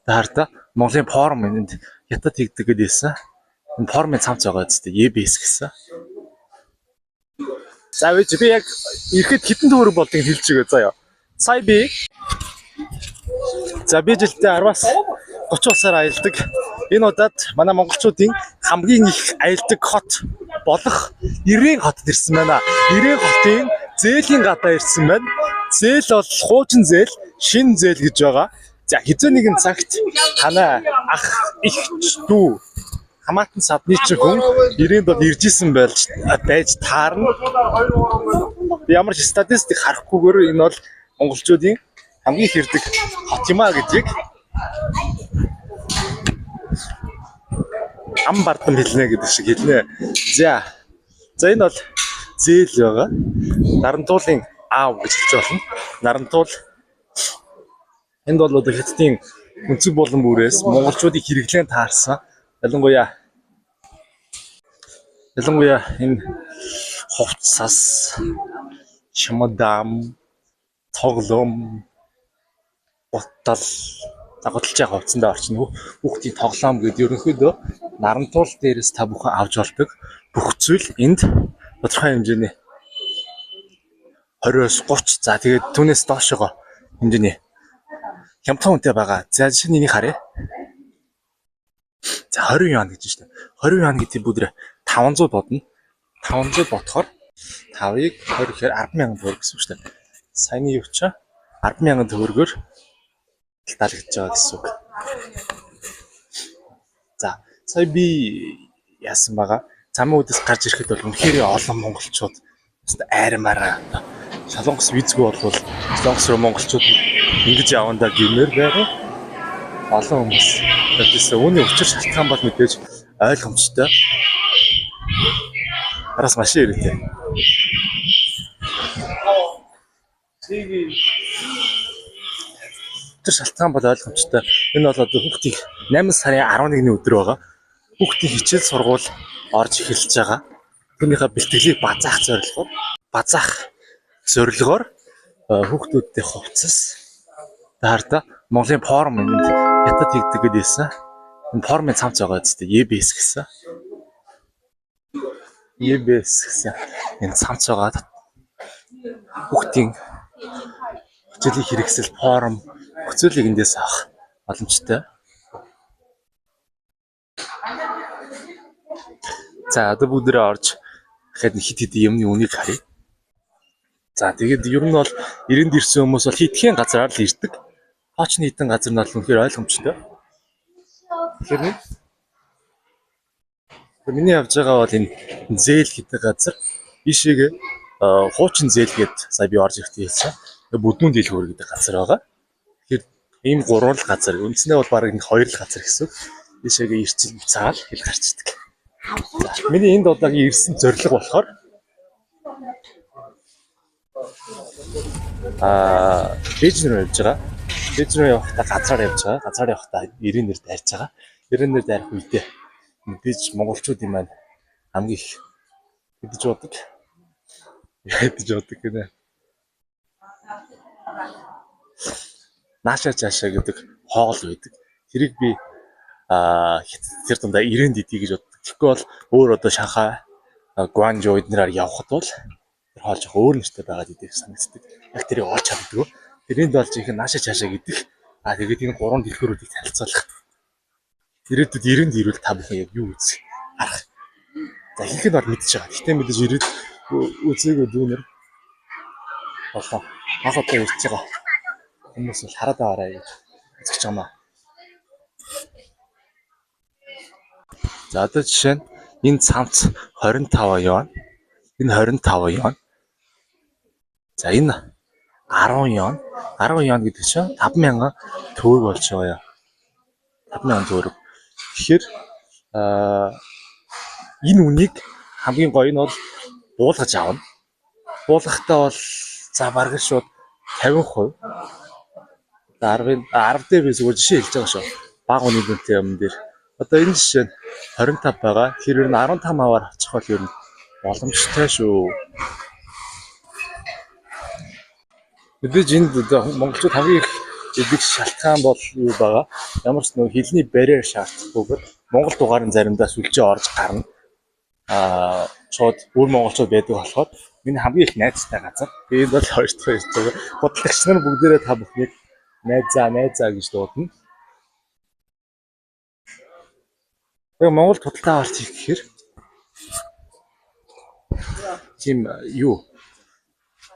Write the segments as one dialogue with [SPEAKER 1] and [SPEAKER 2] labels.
[SPEAKER 1] Хараа Монголын форум энд хятад хийгдэг гэдээсэн. Энэ форумын цамц байгаа зү EBS гэсэн. За би яг ирэхэд хэдэн төгрөг болдгийг хэлж өгөө заяа. Сая би жилдээ 10-аас 30 улсаар аялдаг. Энэ удаад манай монголчуудын хамгийн их аялдаг хот болох Ирээн хотод ирсэн байна. Ирээн хотын зээлийн гадаа ирсэн байна. Зээл бол хуучин зээл, шин зээл гэж байгаа. За хизээ нэгэн цагт танай ах их дүү хамаатан садны чинь хүн Ирээнд бол ирж исэн байж таарна. Ямар ч статистик харахгүйгээр энэ бол монголчуудын хамгийн их ирдэг хот юм а гэдгийг ам бардам хэлнэ гэдэг шиг хэлнэ. За энэ бол зээл байгаа. Нарантуулын аав гэж хэлж болно. Нарантуул энд бол одоо хятадын өнцөг болон бүрээс монголчуудыг хэрэглэн таарсан. Ялангуяа энэ хувцас, чемодан, тоглоом, ботал, загварлаж байгаа хувцсандаа орчин хүүхдийн тоглоом гэдэг ерөнхийдөө нарантуул дээрээс та бүхэн авч болдог бүх зүйл энд тодорхой хэмжээний 20-30 за тэгээд түүнээс доошогоо хэмжээний хямдхан үнэтэй байгаа. За жишээ нь энийг харъя. За 20 юан гэж байна шүү дээ. 20 юан гэдэг бүдэр 500 бодно. 500 бодохоор 5-ыг 20 гэхээр 10,000 төгрөг гэсэн үг шүү дээ. Саяны юу ч 10,000 төгрөгөөр талдалгаж байгаа гэсэн үг. За сая би яасан байгаа. Замын үдээс гарч ирэхэд бол үнэхээр олон монголчууд айрмаараа Солонгос визгүй болвол Солонгос руу монголчууд ингэж явандаа гэмээр байгаа. Олон хүмүүс тэгсэн үүний учир шалтгаан бол мэдээж ойлгомжтой. Араас машин ирээ. Тэр шалтгаан бол ойлгомжтой. Энэ бол одоо хүүхдийн 8 сарын 11-ний өдөр байгаа. Хүүхдийн хичээл сургууль орж эхэлж байгаа. Түүнийхээ бэлтгэлийг базаах зорилгоор хүүхдүүдтэй хувцас хараа Монголын форум энд хятад хийгдэг гэдээсэн. Энэ форумын цамц байгаа зү EBS гэсэн. EBS гэсэн энэ цамц байгаа. Хүүхдийн хичээлийн хэрэгсэл форум бүцэлийг эндээс авах боломжтой. За одоо бүдэрээ орж хэд юмны үнийг харъя. За тэгээд ер нь бол Ирээнд ирсэн хүмүүс бол хитгэн газараар л ирдэг. Хоочны хитэн газар нь бол үнэхээр ойлгомжтой. Тэгэхээр миний явж байгаа бол энэ зээл гэдэг газар. Ишээгээ хуучин зээл гээд сая би орж ирэхдээ хэлсэн. Бүдүүн дэлгүүр гэдэг газар байгаа. Тэгэхээр ийм гурван л газар. Үндснээ бол баг энэ хоёр л газар гэсэн. Ишээгээ ирчил цаал хэл гарчдаг. За миний энд удаагийн ирсэн зорилго болохоор Бээжин рүү явж байгаа. Бээжин рүү явахдаа газраар явж байгаа. Газраар явахдаа Ирээнээр дайрж байгаа. Ирээнээр дайрах үедээ мэдээж монголчуудын маань хамгийн их мэдэж бодог гэнэ. Наашаа цаашаа гэдэг хоол байдаг. Тэрийг би тэр дундаа Ирээнд идэх гэж боддог. Тэгэхгүй бол өөр одоо Шанхай, Гуанчжоу эднэрээр явхад бол тэр хоол жоох өөр нэртэй байгаад идэх санагддаг. Яг тэрийг олж чаддаг. Тэрэнд болж их наашаа цаашаа гэдэг. Тэгээд энэ гурван дэлгүүрүүдийг танилцуулах. Ирээдүйд Ирээнд ирвэл та бүхэн яг юу үзэх харах. За ихэнх нь бол мэдчихэж байгаа. Гэхдээ мэдээж ирээд үзээгүй дүүнэр болоо. Хаг одоо ирж байгаа хүмүүс бол хараад байгаарай гэж үзэж байгаа маа. За одоо жишээ нь энэ цамц 25 юан. Энэ 25 юан. За энэ 10 юан. 10 юан гэдэг чинь 5,000 төгрөг болж байгаа. 5,000 төгрөг. Тэгэхээр энэ үнийг хамгийн гоё нь бол буулгаж аавна. Буулгахтаа бол за бараг шууд 50%. 10 дээр би зүгээр жишээ хэлж байгаа шүү. Бага үний дүнтэй юм дээр. Одоо энэ жишээ нь 25 байгаа. Тэр ер нь 15 аваар авчих бол ер нь боломжтой шүү. Мэдээж энд монголчууд хамгийн их эдэг шалтгаан бол юу байгаа? Ямар ч нэг хэлний барьер шаардахгүйгээр Монгол дугаар нь заримдаа сүлжээ орж гарна. Шууд өөр монголчууд байдаг болохоор миний хамгийн их найзтай газар. Тэгээд бол хоёр дахь зүйл. Бодлогч нар бүгдээрээ та бүхнийг найзаа гэж дуудана. Яг Монгол худалдаа авалт хийх гэхээр тийм юу?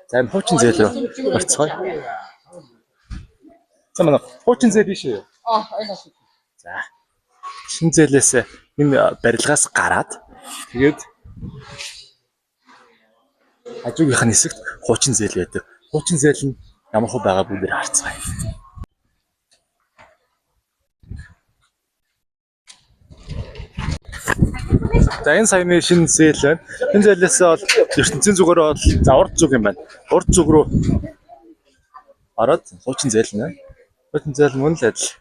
[SPEAKER 1] За энэ хуучин зээл рүү орцгоё. За манай хуучин зээл биш үү?
[SPEAKER 2] Энэ асуу.
[SPEAKER 1] За. Шин зээлээс энэ барилгаас гараад тэгээд хажуугийнх нь хэсэгт хуучин зээл байдаг. Хуучин зээл нь ямар хөө байгаа бүгдээр харцгаая. За энэ саяны шинэ зээл байна. Энэ зээлээс бол ертөнцийн зүгээр бол за урд зүг юм байна. Урд зүг рүү ороод хуучин зээл нэ. Хуучин зээл мөн л адил.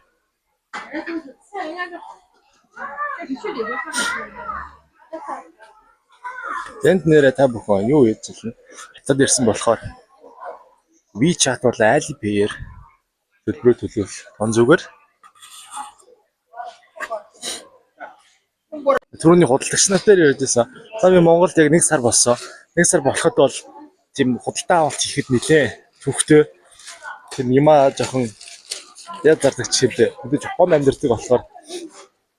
[SPEAKER 1] Энд нэрээ та бүхэн юу хийж байна? Хятад ирсэн болохоор WeChat бол Alipay-ээр төлбөрөө төлөвлөх тон зүгээр. Түрүүний худалдагч нартай ярьжсэн. За би Монголд яг 1 сар болсон. 1 сар болоход бол тийм худалдаа авалт хийхэд нэлээ төвхтэй. Тийм юмаа жоохон яд зардаг чиглэлээ. Бид Японд амьдардаг болохоор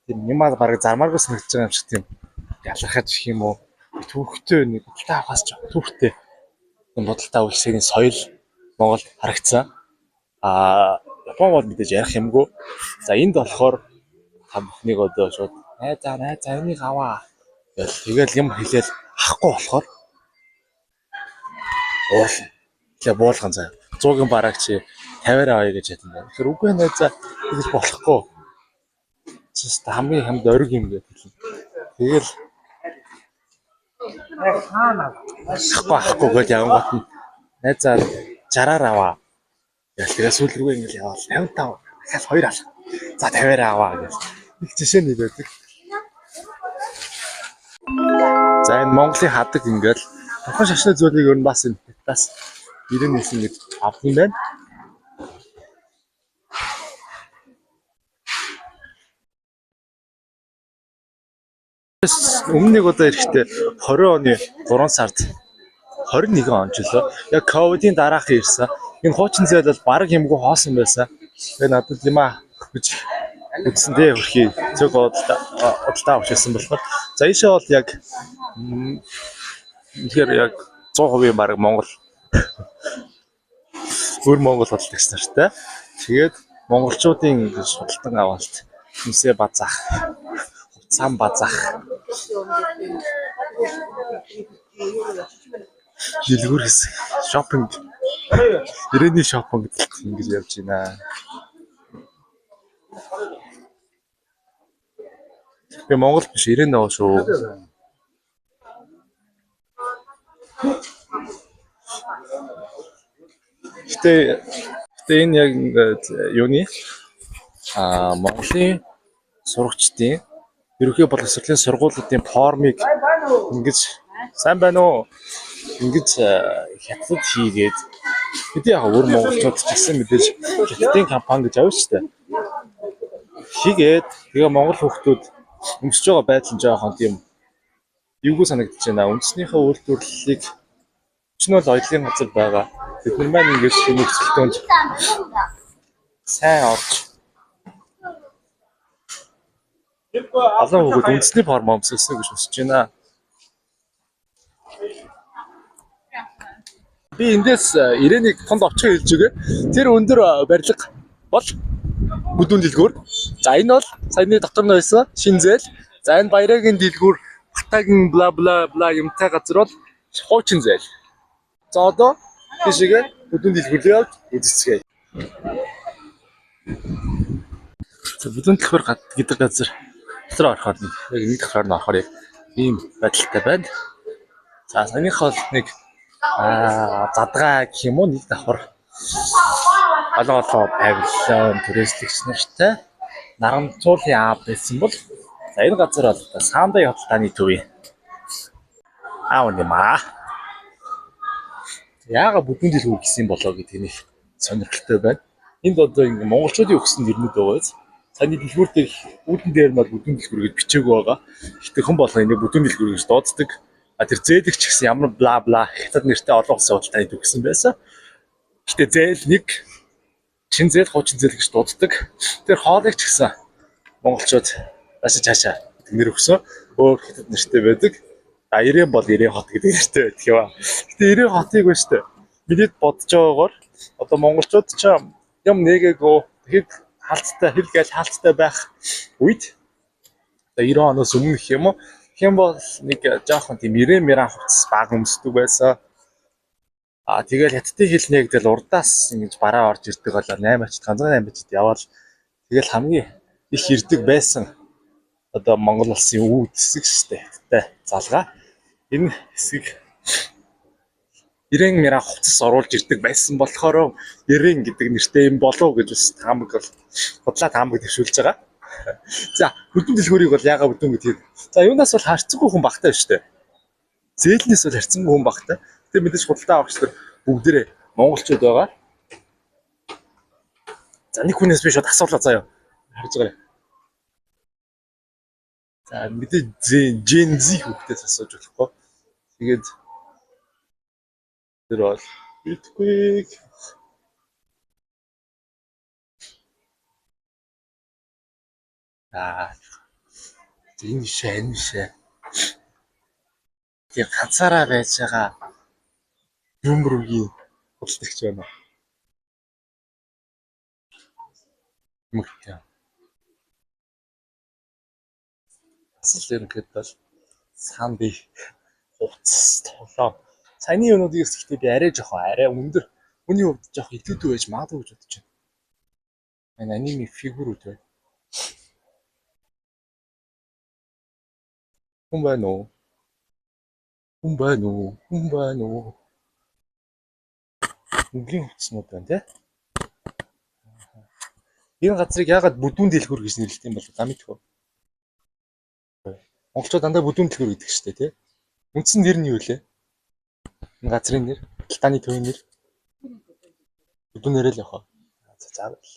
[SPEAKER 1] тийм юмаа бараг зармааргүй санагдаж байгаа юм шиг тийм ялархаж гэх юм уу. Төвхтэй нэг худалдаа авахаас жоохон төвхтэй. Энэ худалдаа үйлсийн соёл Монголд харагдсан. Япон бол мэдээж ярих юмгүй. За энд болохоор та бүхнийг одоо шууд найзаа энийг аваа. Тэгэл юм хэлээл авахгүй болохоор уурлаа. Тэгээ буулган заа. 100-ын бараг чи 50-аар авъя гэж ядсан байна. Тэгэхээр үгүй найзаа тэгж болохгүй. Чист хамгийн хамд ориг юм гэдэг хэлнэ. Тэгэл ахгүй гэж явангат нь найзаа 60-аар аваа. Тэгээ сүүл рүүгээ ингээл яваал 55 дахиад 2 алах. За 50-аар аваа гэж. Их жишээ нэг байдаг. За энэ Монголын хадаг ингээл тохон шашны зүйлийг ер нь бас энэ бас 99 гэж авах юм байна. Өмнөнийг одоо эрэхтэй 20 оны 3 сард 21 он ч лөө яг ковидын дараах ирсэн. Энэ хуучин зээл бол баг юмгүй хоосон байсан. Тэгээ надад юм гэж үгсэн дээ хөрхий зөв бодлоо авчихсан болохоор за ийшээ бол яг тэгэхээр яг 100% баг Монгол өөр Монгол худалдагч нартай. Тэгээд монголчуудын судалдан авалт хүнсээ базаах, хуцаан базаах, дэлгүүр хэсэг, шопинг, ирээний шопинг ингэж явж байна. Би Монгол биш ирээн байгаа шүү. Гэтэ энэ яг юуны Монголын сурагчдын ерөнхий боловсролын сургуулиудын формыг ингэж сайн байна уу? Ингэж хятад хийгээд бид яг өөр монголчууд ч гэсэн мэдээж хятадын компани гэж авна шүү дээ. Хийгээд тэгээ монгол хүмүүс өмсөж байгаа байдал нь жоохон тийм эвгүй санагдаж байна. Үндснийхээ үйлдвэрлэлийг өчнөл оёлын газар байгаа. Бид нар маань ингэж нөхцөлтөнд сайн орж олон хүмүүс үндэсний форм өмсөсөн гэж хүсэж байна. Би эндээс ирээнийг тонд овчхон хэлж өгье. Тэр өндөр барилга бол бүдүүн дэлгүүр. За энэ бол саяны дотор нь байсан шинэ зээл. За энэ баярагийн дэлгүүр, хатагийн бла юмтай газар бол хуучин зээл. За одоо тийшээ бүдүүн дэлгүүр рүү явж үзэцгээе. За бүдүүн дэлгүүр гэдэг газар дотор орохоор яг нэг давхраар нь орохоор ийм байдалтай байна. За саяных бол нэг задгаа гэх юм уу нэг давхар олоо павильон туристчид нартай нарамцуулын аав байсан бол за энэ газар бол Саандай худалдааны төвийн аав юм аа. Яагаад бүдүүн дэлгүүр гэсэн болоо гэдэг нэг сонирхолтой байна. Энд одоо ингэ монголчуудын өгсөн нэрнүүд байгаа биз. Саяны дэлгүүр дээр үүдэн дээр нь бүдүүн дэлгүүр гэж бичээгүй байгаа. Гэхдээ хэн болгоо энийг бүдүүн дэлгүүр гэж дууддаг. А тэр зээлэг ч гэсэн ямар бла бла хятад нэртэй олон улсын худалдаанд өгсөн байсан. Гэхдээ зээл нэг чин зээл хуучин зээл гэж дууддаг. Тэр хоолыг ч гэсэн монголчууд ашиж цаашаа гэдэг нэр өгсөн. Өөр хятад нэртэй байдаг. А Ирээн бол Ирээн хот гэдэг нэртэй байдаг юм аа. Гэтэ Ирээн хотыг ба штэ. Бидэд бодож байгаагаар одоо монголчууд ч юм нэгээгөө тэгэхэд хаалттай хэл гээл хаалттай байх үед одоо 90 оноос өмнө гэх юм уу. Тэгэх юм бол нэг жоохон тийм Ирээн мэран хувцас баг өмсдөг байсан. А тэгэл хятадын хэл нэгдэл урдаас ингэж бараа орж ирдэг болоо 8 ачт ганцхан 8 ачт яваад тэгэл хамгийн их ирдэг байсан одоо Монгол улсын үүд хэсэг штэ хятадтай залгаа энэ хэсгийг Ирээн мэран хувцас оруулж ирдэг байсан болохоор Ирээн гэдэг нэртэй юм болов гэж бас таамаг бол худлаа таамаг төвшүүлж байгаа. За бүдүүн дэлгүүрийг бол яага бүдүүн гэдгийг. За юунаас бол харцангуй хүн багтаа шүү дээ. Зээлнээс бол харцангуй хүн багтаа. Тэгээ мэдээж худалдаа авахч нар бүгдээрээ монголчууд байгаа. За нэг хүнээс би шууд асуулаа заяа. Харж байгаа. За мэдээж Gen Z хүүхдээс асууж болохгүй. Тэгээд тэр бол битгүй. Энэ шээ. Тэр ганцаараа байж байгаа юмруугийн худалдагч байна. Мөрхөө. Асал ерөнхийд бол санд их хувцас тоглоо. Саяны юмнуудыг ихтэй би арай өндөр. Хүний хувьд жоох илүүтэй байж магадгүй гэж бодож байна. Энэ аниме фигурүүд байна. Хүн байна уу? Үнгийн хувцснууд байна тий. Энэ газрыг яагаад бүдүүн дэлгүүр гэж нэрлэдэг юм бол та мэдэх үү? Монголчууд дандаа бүдүүн дэлгүүр гэдэг шүү дээ тий. Үндсэн нэр нь юу вэ? Энэ газрын нэр, Алтааны төвийн нэр. Бүдүүн нэрэл явах. За заавал.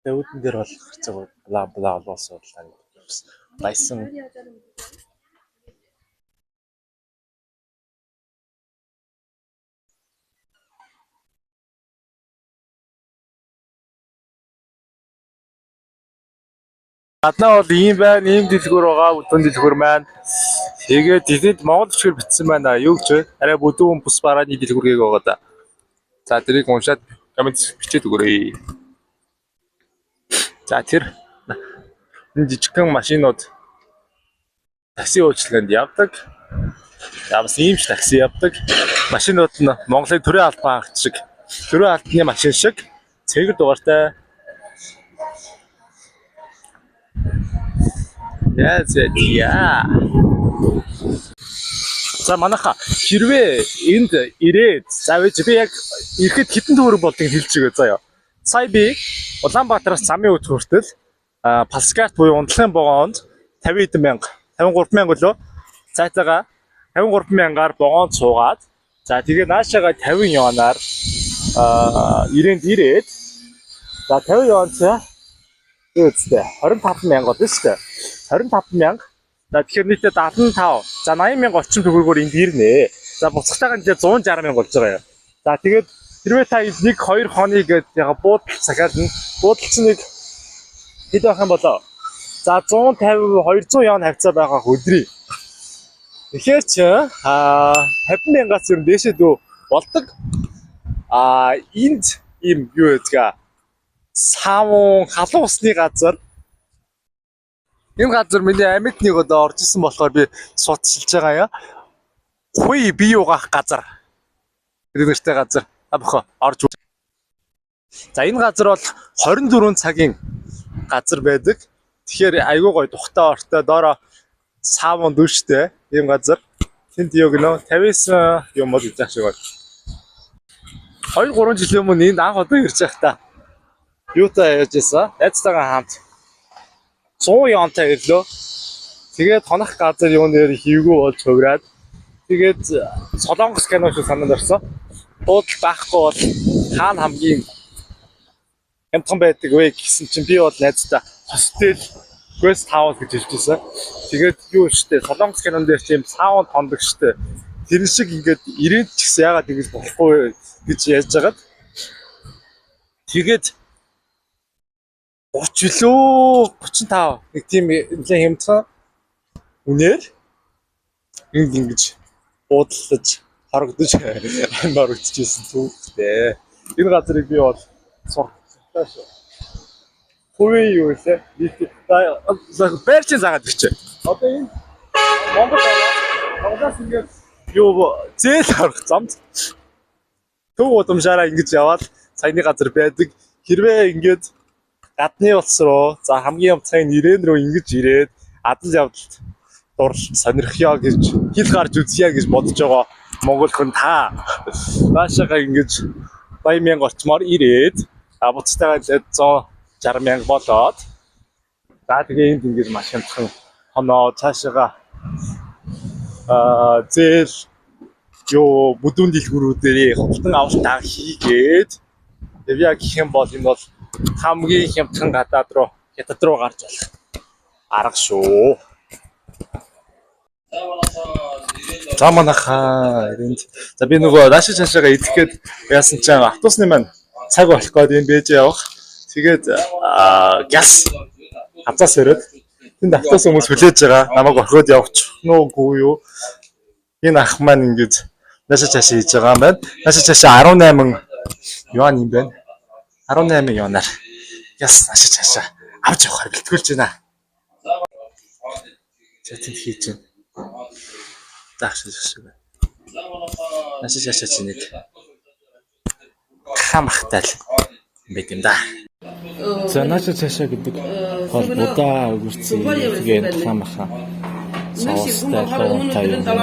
[SPEAKER 1] Үүдэн дээр бол харцаг бла бла олоосоо баясан. Гаднаа бол ийм байна, ийм дэлгүүр байгаа, бүдүүн дэлгүүр маань. Тэгээд тэнд Монгол бичгээр бичсэн байна. Юу гэж вэ? Арай бүдүүн бус барааны дэлгүүр гээ байгаа да. За тэрийг уншаад комент бичээд өгөөрэй. За тэр энэ жижигхэн машинууд такси уучлаланд явдаг. Ямс иймч такси явдаг. Машинууд нь Монголын төрийн албан хаагч шиг, төрийн албаны машин шиг цэгэр дугаартай. Яа. За манайха хэрвээ энд ирээд завж би яг ирэхэд хэдэн төгрөг болдгийг хэлж өгөө заяа. Сая би Улаанбаатараас замын өд хүртэл Паскарт буюу унтлагын вагонд 50 мянга 53 мянга лөө цаатайгаа 53 мянгаар вагонд суугаад за тэгээ наашаага 50 юанаар ирээнд ирээд за 50 юанцаа үстэй 25 мянга болно шүү дээ. 25 мянга. За тэгэхээр нийтдээ 75. За 80 мянга орчим төгрөгөөр энд ирнэ. За буцахтайгаа нэлээ 160 мянга болж байгаа юм. За тэгээд хэрвээ та 1-2 хоног гээд яг буудал цагаална. Буудал чинь нэг хэд байх юм болоо. За 150 200 яон хавцаа байгаа өдрий. Тэгэхээр чи 50 мянгаас ер нь дээшээ дөө болдог. Энд ийм юу гэдгээ савн халуун усны газар. Энэ газар миний амьд нэг одоо орж исэн болохоор би судалж байгаа юм. Хуй бие угаах газар. Тэр нэртэй газар. Бохоо орж. За энэ газар бол 24 цагийн газар байдаг. Тэгэхээр айгүй гоё тухтай ортой доороо савн дүрштэй ийм газар. Тэнд юу гэнэ 59 юм бол гэж шиг байна. 2-3 жилийн өмнө энд анх удаа ирж байх та. Юутай яаж ийсэн? Найзтайгаа хамт 100 яонтай ирлөө. Тэгээд хонох газар юун дээр хийвгүй болж хувраад тэгээд Солонгос кино шиг санаанд орсон. Буудал байхгүй бол хаана хамгийн хямдхан байдаг вэ гэсэн чинь би бол найздаа хостел Quest House гэж хэлжсэн. Тэгээд юу штэ Солонгос кинон дээр тийм саунд тондог штэ. Тэр шиг ингээд ирээд ч гэсэн яагаад ингэж болохгүй гэж яаж байгаад. Тэгээд 30 лөө 35 нэг тийм нэлээд хямдхан үнээр ингэж буудлаж харагдаж амар өгчээсэн түүхтэй. Энэ газрыг би бол сурталчилсан шүү. Хувийн юу вэ? Бэрчин заагаад ирчээ. Одоо энэ Монгол Монголоос ингээд юу зээл харах замд төв удамшаараа ингэж яваад саяны газар байдаг. Хэрвээ ингээд гадны улс руу за хамгийн явцын ирээн рүү ингэж ирээд адал явдалд дурлалт сонирхё гэж хил гарч үзье гэж бодож байгаа монгол хүн та наашаага ингэж 80,000 орчмоор ирээд буцтайгаа 160,000 болоод за тэгээ энд ингэж маш хямдхан хоноо цаашаага зээл юу бүдүүн дэлгүүрүүдээр хурдан авалтаа хийгээд яг гэх юм бол энэ бол хамгийн хямдхан гадаад руу хятад руу гарч болох арга шүү. За манайхаа энд за би нөгөө нааш цаашаага идэхэд яасан чинь автобусны маань цаг болох гээд энэ бэж явах. Тэгээд газ хавцаас өрөөд тэнд автобус хүмүүс хүлээж байгаа. Намайг орхиод явчих нүггүй юу? Энэ ах маань ингэж нааш цаашаа хийж байгаа юм байна. Нааш цаашаа 18 юан юм байна. 18 юанаар яс нааш цаашаа авч явахаар бэлтгүүлж байна. За тэнд хийж байна. Таашаа шиг. Нааш цаашаа чинь нэг хамахтай л байт юм да. За нааш цаашаа гэдэг хол будаа өгөрцөн тэгээд хамаха. Соостай таа юм да.